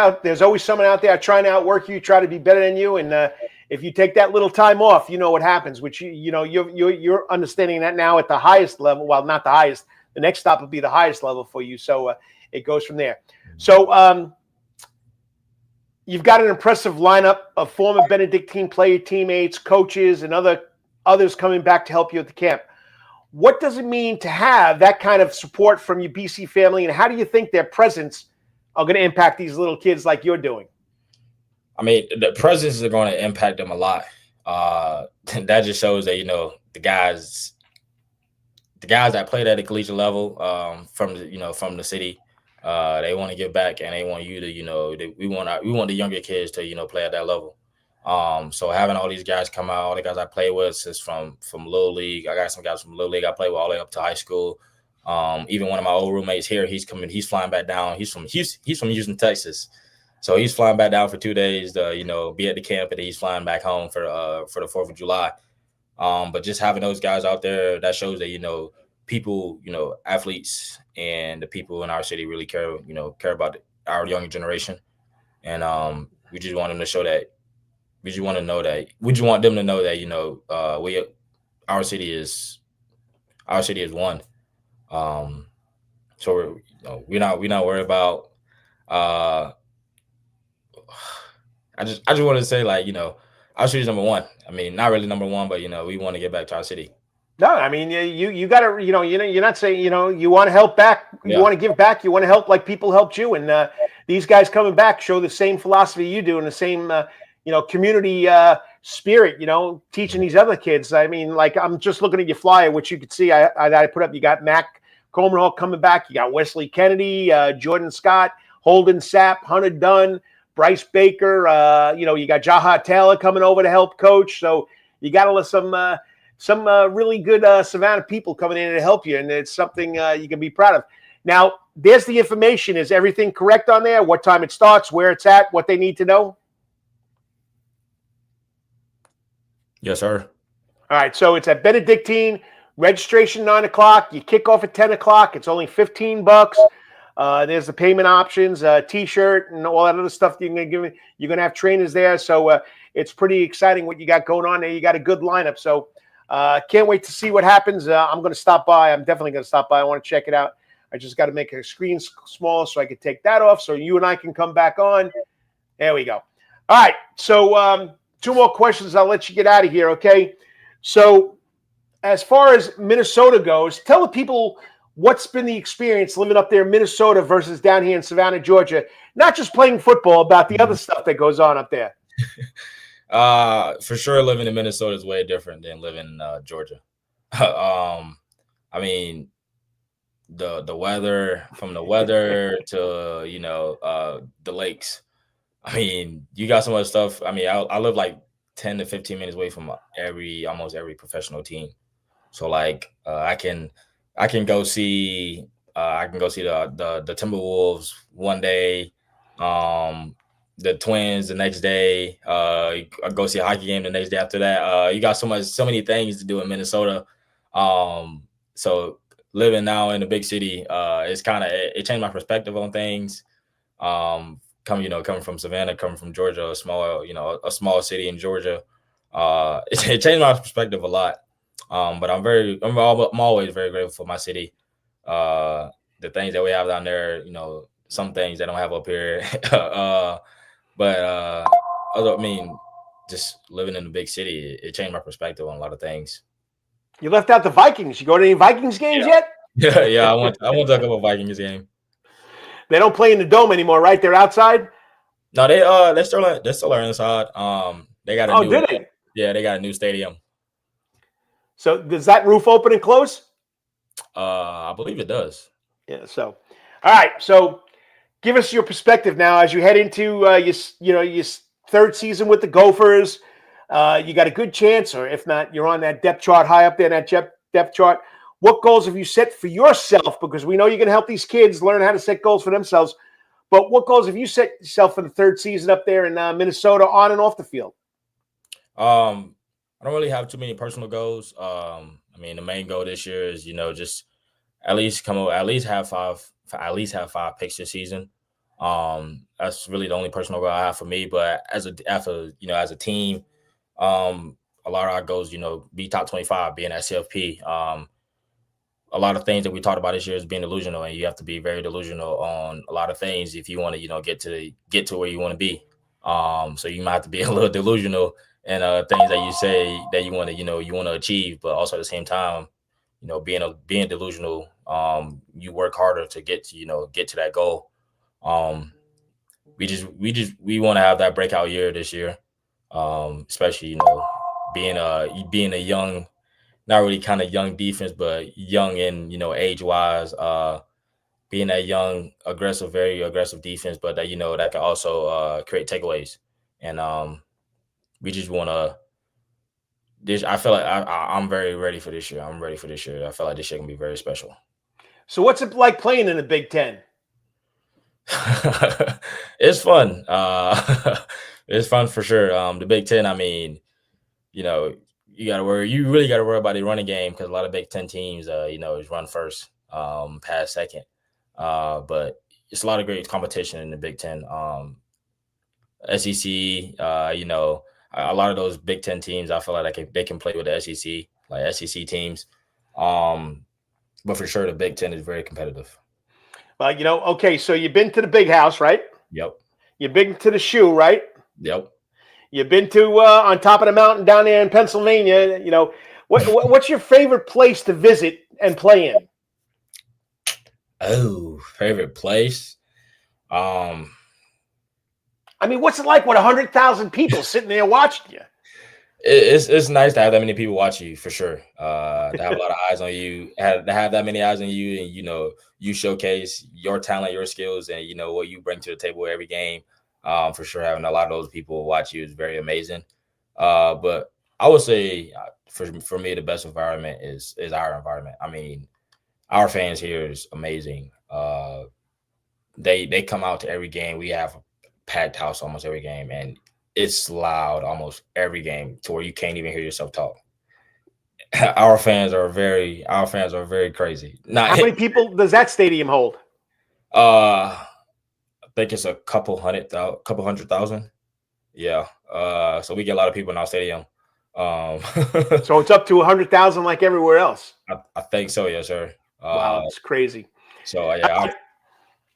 someone out there trying to outwork you, try to be better than you, and if you take that little time off, what happens. Which you're understanding that now at the highest level. Well, not the highest. The next stop will be the highest level for you. So it goes from there. So you've got an impressive lineup of former Benedictine player teammates, coaches, and others coming back to help you at the camp. What does it mean to have that kind of support from your BC family, and how do you think their presence are going to impact these little kids like you're doing? I mean, the presence are going to impact them a lot. That just shows that the guys that played at the collegiate level from the city, they want to give back, and they want you to we want the younger kids to play at that level. So having all these guys come out, all the guys I play with is from Little League. I got some guys from Little League I play with all the way up to high school. Even one of my old roommates here, he's flying back down. He's from Houston, Texas. So he's flying back down for 2 days to, be at the camp, and then he's flying back home for the 4th of July. But just having those guys out there, that shows that, people, athletes and the people in our city really care about our younger generation. And we just want them to show that. We just want them to know that, our city is one. So we're not worried about. I just want to say, our city's number one. I mean, not really number one, but we want to get back to our city. No, I mean, you got to, you're not saying, you want to help back, you want to give back, you want to help like people helped you. And these guys coming back show the same philosophy you do and the same, community spirit, teaching these other kids. I mean, I'm just looking at your flyer, which you could see I put up. You got Mac Coleman coming back. You got Wesley Kennedy, Jordan Scott, Holden Sapp, Hunter Dunn, Bryce Baker. You got Jaha Taylor coming over to help coach. So you got some really good Savannah people coming in to help you, and it's something you can be proud of. Now, there's the information. Is everything correct on there? What time it starts, where it's at, what they need to know? Yes, sir. All right, so it's at Benedictine. Registration 9 o'clock. You kick off at 10 o'clock. It's only $15. There's the payment options, T-shirt, and all that other stuff you're going to give. You're going to have trainers there, so it's pretty exciting what you got going on there. You got a good lineup, so can't wait to see what happens. I'm going to stop by. I'm definitely going to stop by. I want to check it out. I just got to make a screen smaller so I can take that off, so you and I can come back on. There we go. All right, so 2 more questions. I'll let you get out of here, okay? So as far as Minnesota goes, tell the people what's been the experience living up there in Minnesota versus down here in Savannah, Georgia. Not just playing football, about the other stuff that goes on up there. For sure, living in Minnesota is way different than living in Georgia. I mean, the weather, from the weather to the lakes. I mean, you got some other stuff. I mean, I live like 10 to 15 minutes away from almost every professional team. So like I can go see the Timberwolves one day, the Twins the next day. I go see a hockey game the next day after that. You got so many things to do in Minnesota. So living now in the big city, it changed my perspective on things. Coming from Savannah, coming from Georgia, a small city in Georgia, it changed my perspective a lot. But I'm always very grateful for my city. The things that we have down there, some things they don't have up here. Just living in a big city, it changed my perspective on a lot of things. You left out the Vikings. You go to any Vikings games yet? Yeah. I went to a couple Vikings game. They don't play in the dome anymore, right? They're outside. No, they're still inside. They got a new. Did they? Yeah, they got a new stadium. So does that roof open and close? I believe it does. Yeah. So, all right. So, give us your perspective now as you head into your third season with the Gophers. You got a good chance, or if not, you're on that depth chart high up there, that depth chart. What goals have you set for yourself? Because we know you're going to help these kids learn how to set goals for themselves. But what goals have you set yourself for the third season up there in Minnesota, on and off the field? I don't really have too many personal goals. I mean, the main goal this year is, just at least have five picks this season. That's really the only personal goal I have for me. But as a team, a lot of our goals, be top 25, being at CFP. A lot of things that we talked about this year is being delusional, and you have to be very delusional on a lot of things if you want to, get to where you want to be. So you might have to be a little delusional and things that you say that you want to achieve, but also at the same time, being delusional, you work harder to get to that goal. We want to have that breakout year this year, especially being a young, not really kind of young defense, but young in age wise, being that young, very aggressive defense, but that that can also create takeaways. And we just want to. I feel like I'm very ready for this year. I'm ready for this year. I feel like this year can be very special. So, what's it like playing in the Big Ten? It's fun. It's fun for sure. The Big Ten. I mean, you really got to worry about the running game because a lot of Big Ten teams, is run first, pass second. But it's a lot of great competition in the Big Ten. SEC, a lot of those Big Ten teams, I feel like they can play with the SEC, like SEC teams. But for sure, the Big Ten is very competitive. Well, okay, so you've been to the Big House, right? Yep. You've been to the Shoe, right? Yep. You've been to on top of the mountain down there in Pennsylvania. What's your favorite place to visit and play in? Oh, favorite place? I mean, what's it like with 100,000 people sitting there watching you? It's nice to have that many people watching you, for sure. To have a lot of eyes on you, to have that many eyes on you, and you showcase your talent, your skills, and what you bring to the table every game. For sure, having a lot of those people watch you is very amazing. But I would say for me, the best environment is our environment. I mean, our fans here is amazing. They come out to every game. We have a packed house almost every game, and it's loud almost every game to where you can't even hear yourself talk. Our fans are very crazy. How many people does that stadium hold? I think it's a couple hundred thousand. Yeah. So we get a lot of people in our stadium. So it's up to 100,000 like everywhere else. I think so, yes, sir. Wow, it's crazy. So yeah,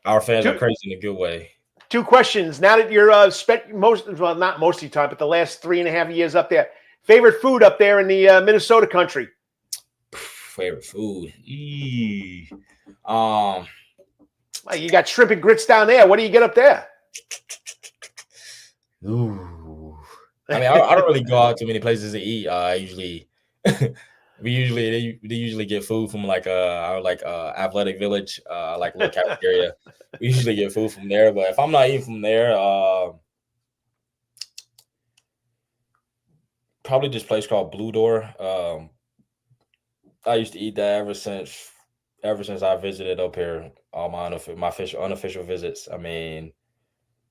our fans are Two, crazy in a good way. two questions. Now that you're spent not most of the time, but the last 3.5 years up there, favorite food up there in the Minnesota country? Favorite food? You got shrimp and grits down there. What do you get up there? Ooh. I mean, I don't really go out to many places to eat. I usually, they usually get food from like Athletic Village, like a little cafeteria. We usually get food from there. But if I'm not eating from there, probably this place called Blue Door. I used to eat that ever since I visited up here. All my unofficial visits. I mean,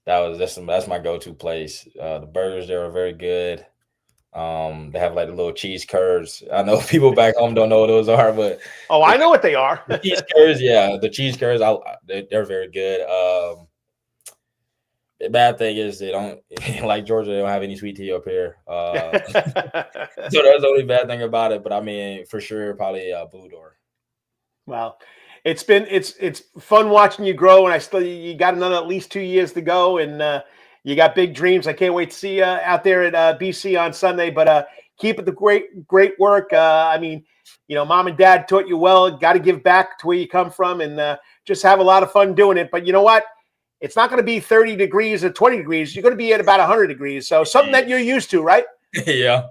that's my go-to place. The burgers there are very good. They have like the little cheese curds. I know people back home don't know what those are, but I know what they are. The cheese curds, yeah, the cheese curds, they're very good. The bad thing is they don't like Georgia. They don't have any sweet tea up here, so that's the only bad thing about it. But I mean, for sure, probably Blue Door. Wow. It's fun watching you grow, and you got another at least 2 years to go, and you got big dreams. I can't wait to see you out there at BC on Sunday. But keep it the great work. I mean, mom and dad taught you well. Got to give back to where you come from, and just have a lot of fun doing it. But you know what? It's not going to be 30 degrees or 20 degrees. You're going to be at about 100 degrees. So something that you're used to, right? Yeah.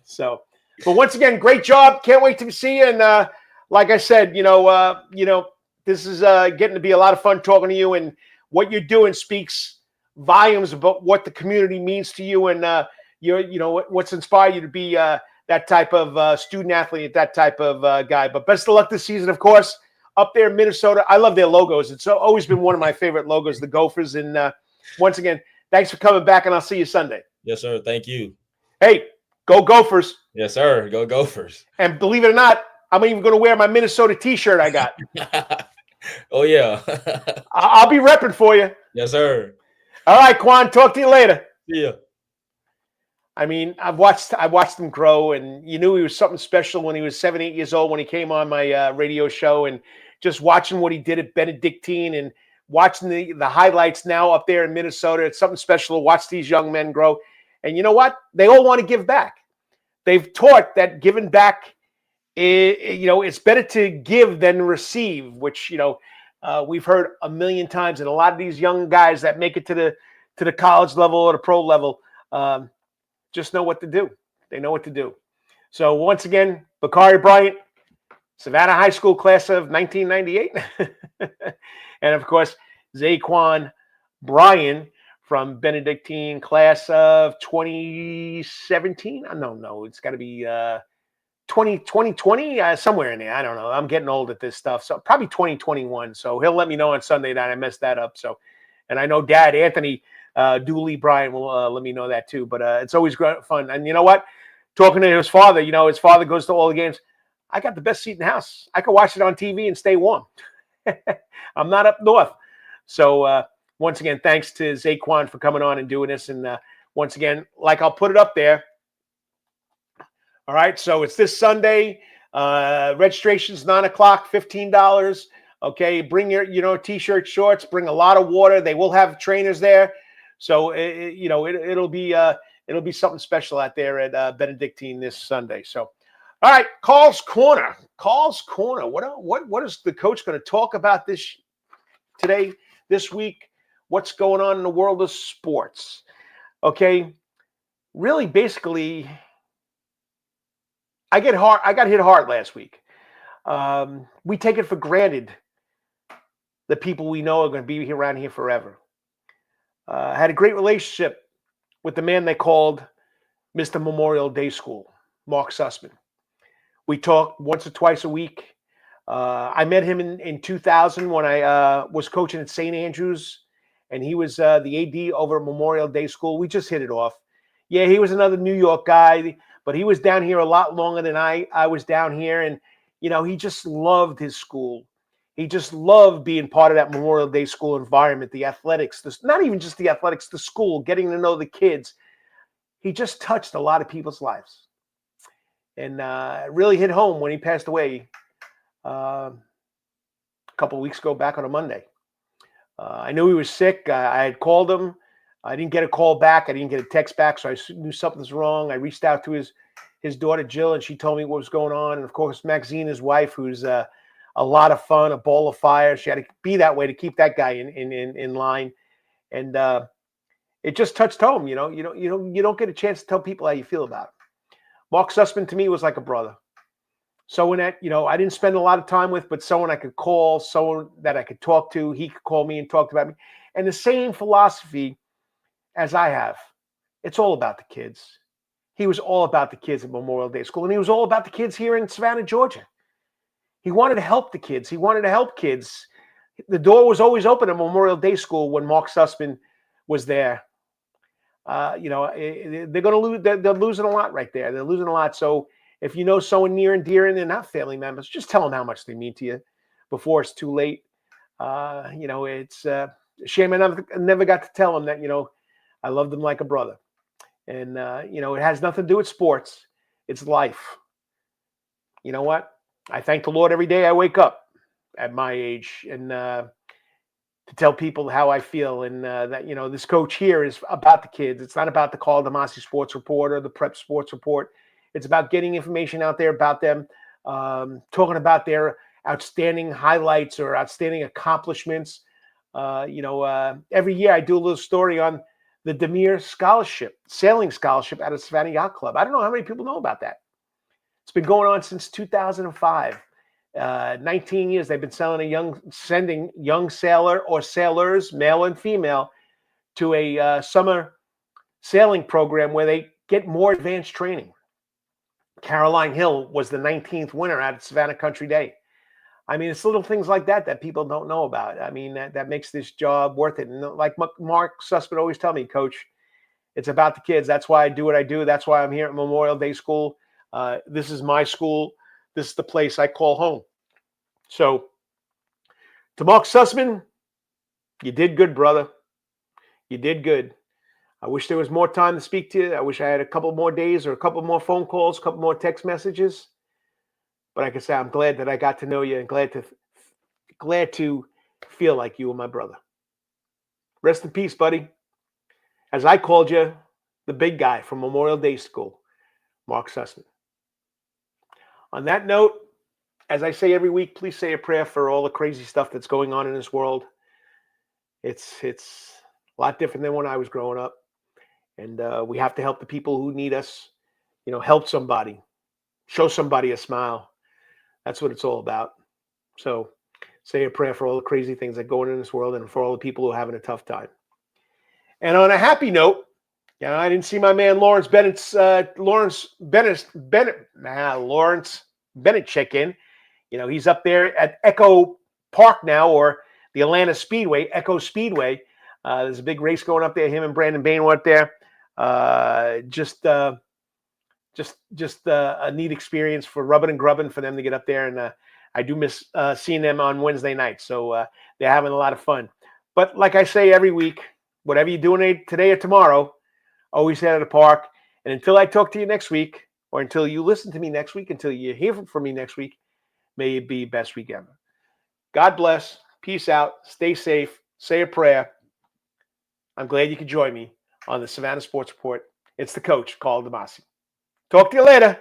So, but once again, great job. Can't wait to see you. And like I said, this is getting to be a lot of fun talking to you, and what you're doing speaks volumes about what the community means to you, and what's inspired you to be that type of student athlete, that type of guy. But best of luck this season, of course, up there in Minnesota. I love their logos. It's always been one of my favorite logos, the Gophers. And once again, thanks for coming back, and I'll see you Sunday. Yes, sir. Thank you. Hey, go Gophers. Yes, sir. Go Gophers. And believe it or not, I'm even going to wear my Minnesota T-shirt I got. Oh, yeah. I'll be repping for you. Yes, sir. All right, Quan. Talk to you later. See ya. I mean, I watched him grow, and you knew he was something special when he was 7, 8 years old when he came on my radio show, and just watching what he did at Benedictine and watching the highlights now up there in Minnesota. It's something special to watch these young men grow. And you know what? They all want to give back. They've taught that giving back, it's better to give than receive, which, we've heard a million times. And a lot of these young guys that make it to the college level or the pro level just know what to do. They know what to do. So once again, Bakari Bryant, Savannah High School class of 1998. And of course, Za'Quan Bryan from Benedictine class of 2017. No, it's got to be 2020, somewhere in there. I don't know. I'm getting old at this stuff. So probably 2021. So he'll let me know on Sunday night. I messed that up. So, and I know Dad, Anthony Dooley Bryan, will let me know that too. But it's always great fun. And you know what? Talking to his father, his father goes to all the games. I got the best seat in the house. I can watch it on TV and stay warm. I'm not up north. So once again, thanks to Za'Quan for coming on and doing this. And once again, like I'll put it up there. All right, so it's this Sunday. Registration's 9:00, $15. Okay, bring your T-shirt, shorts. Bring a lot of water. They will have trainers there, so it'll be something special out there at Benedictine this Sunday. So, all right, Karl's Corner. Karl's Corner. What is the coach going to talk about this week? What's going on in the world of sports? Okay, really, basically. I got hit hard last week. We take it for granted the people we know are going to be around here forever. I had a great relationship with the man they called Mr. Memorial Day School, Mark Sussman. We talk once or twice a week. I met him in 2000 when I was coaching at St. Andrews, and he was the AD over at Memorial Day School. We just hit it off. Yeah, he was another New York guy, but he was down here a lot longer than I was down here. And, he just loved his school. He just loved being part of that Memorial Day school environment, the athletics, not even just the athletics, the school, getting to know the kids. He just touched a lot of people's lives. And it really hit home when he passed away a couple of weeks ago, back on a Monday. I knew he was sick. I had called him. I didn't get a call back. I didn't get a text back, so I knew something's wrong. I reached out to his daughter, Jill, and she told me what was going on. And, of course, Maxine, his wife, who's a lot of fun, a ball of fire. She had to be that way to keep that guy in line. And it just touched home. You don't get a chance to tell people how you feel about him. Mark Sussman, to me, was like a brother. Someone that, I didn't spend a lot of time with, but someone I could call, someone that I could talk to. He could call me and talk about me. And the same philosophy as I have. It's all about the kids. He was all about the kids at Memorial Day School, and he was all about the kids here in Savannah, Georgia. He wanted to help the kids. He wanted to help kids. The door was always open at Memorial Day School when Mark Sussman was there. They're going to lose. They're losing a lot right there. They're losing a lot. So if you know someone near and dear and they're not family members, just tell them how much they mean to you before it's too late. It's a shame I never got to tell them that, I loved them like a brother. And, it has nothing to do with sports. It's life. You know what? I thank the Lord every day I wake up at my age and to tell people how I feel. And that, this coach here is about the kids. It's not about the Karl DeMasi Sports Report or the Prep Sports Report. It's about getting information out there about them, talking about their outstanding highlights or outstanding accomplishments. Every year I do a little story on the Demir Scholarship, sailing scholarship out of Savannah Yacht Club. I don't know how many people know about that. It's been going on since 2005. 19 years they've been sending young sailor or sailors, male and female, to a summer sailing program where they get more advanced training. Caroline Hill was the 19th winner at Savannah Country Day. I mean, it's little things like that people don't know about. I mean, that makes this job worth it. And like Mark Sussman always tell me, Coach, it's about the kids. That's why I do what I do. That's why I'm here at Memorial Day School. This is my school. This is the place I call home. So to Mark Sussman, you did good, brother. You did good. I wish there was more time to speak to you. I wish I had a couple more days or a couple more phone calls, a couple more text messages. But like I said, I'm glad that I got to know you and glad to feel like you were my brother. Rest in peace, buddy. As I called you, the big guy from Memorial Day School, Mark Sussman. On that note, as I say every week, please say a prayer for all the crazy stuff that's going on in this world. It's a lot different than when I was growing up. And we have to help the people who need us, help somebody, show somebody a smile. That's what it's all about. So say a prayer for all the crazy things that go on in this world and for all the people who are having a tough time. And on a happy note, I didn't see my man Lawrence Bennett check in. He's up there at Echo Park now, or the Atlanta Speedway, Echo Speedway. There's a big race going up there. Him and Brandon Bain were up there. Just a neat experience for rubbing and grubbing for them to get up there. And I do miss seeing them on Wednesday nights. So they're having a lot of fun. But like I say every week, whatever you're doing today or tomorrow, always head to the park. And until I talk to you next week, or until you listen to me next week, until you hear from me next week, may it be best week ever. God bless. Peace out. Stay safe. Say a prayer. I'm glad you could join me on the Savannah Sports Report. It's the coach, Karl DeMasi. Talk to you later.